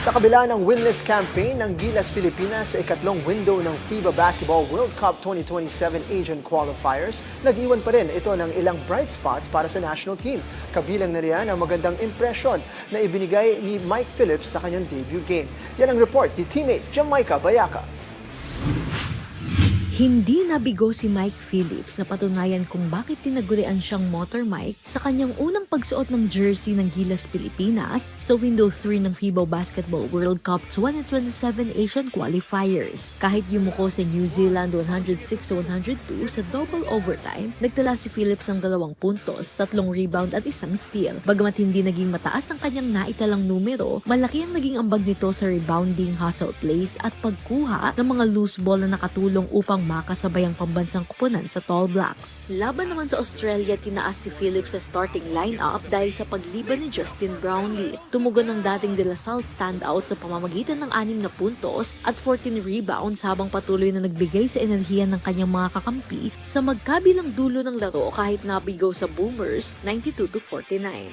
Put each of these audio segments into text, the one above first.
Sa kabila ng winless campaign ng Gilas Pilipinas sa ikatlong window ng FIBA Basketball World Cup 2027 Asian Qualifiers, nag-iwan pa rin ito ng ilang bright spots para sa national team. Kabilang na riyan ang magandang impresyon na ibinigay ni Mike Phillips sa kanyang debut game. Yan ang report ni teammate Jamaica Bayaka. Hindi nabigo si Mike Phillips na patunayan kung bakit tinagurian siyang Motor Mike sa kanyang unang pagsuot ng jersey ng Gilas Pilipinas sa Window 3 ng FIBA Basketball World Cup 2027 Asian Qualifiers. Kahit yumuko sa New Zealand 106-102 sa double overtime, nagtala si Phillips ng 2 puntos, 3 rebound at 1 steal. Bagamat hindi naging mataas ang kanyang naitalang numero, malaki ang naging ambag nito sa rebounding, hustle plays at pagkuha ng mga loose ball na nakatulong upang makasabay ang pambansang kupunan sa Tall Blacks. Laban naman sa Australia, tinaas si Phillips sa starting lineup dahil sa pagliban ni Justin Brownlee. Tumugon ng dating De La Salle standout sa pamamagitan ng 6 na puntos at 14 rebounds habang patuloy na nagbigay sa enerhiya ng kanyang mga kakampi sa magkabilang dulo ng laro kahit nabigo sa Boomers 92-49.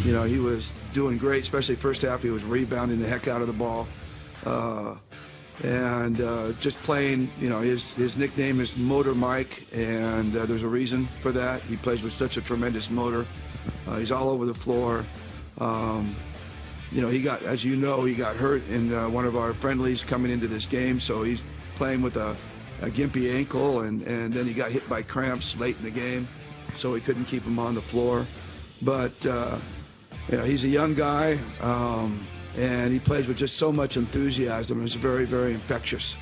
You know, he was doing great, especially first half. He was rebounding the heck out of the ball. And just playing, you know, his nickname is Motor Mike, and there's a reason for that. He plays with such a tremendous motor. He's all over the floor. You know, he got hurt in one of our friendlies coming into this game, so he's playing with a gimpy ankle, and then he got hit by cramps late in the game, so we couldn't keep him on the floor. But you know, he's a young guy. And he plays with just so much enthusiasm. It's very, very infectious.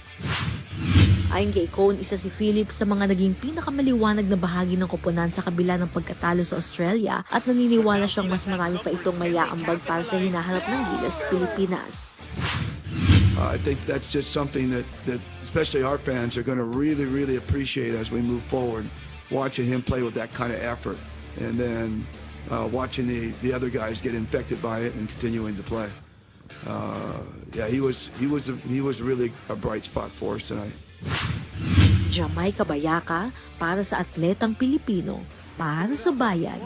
Ayon kay Cone, isa si Phillips sa mga naging pinakamaliwanag na bahagi ng koponan sa kabila ng pagkatalo sa Australia at naniniwala siyang mas marami pa itong mayaambag para sa hinaharap ng Gilas Pilipinas. I think that's just something that especially our fans are going to really, really appreciate as we move forward, watching him play with that kind of effort, and then watching the other guys get infected by it and continuing to play. Yeah, he was really a bright spot for us tonight. Jamaica Bayaka para sa atletang Pilipino, para sa bayan.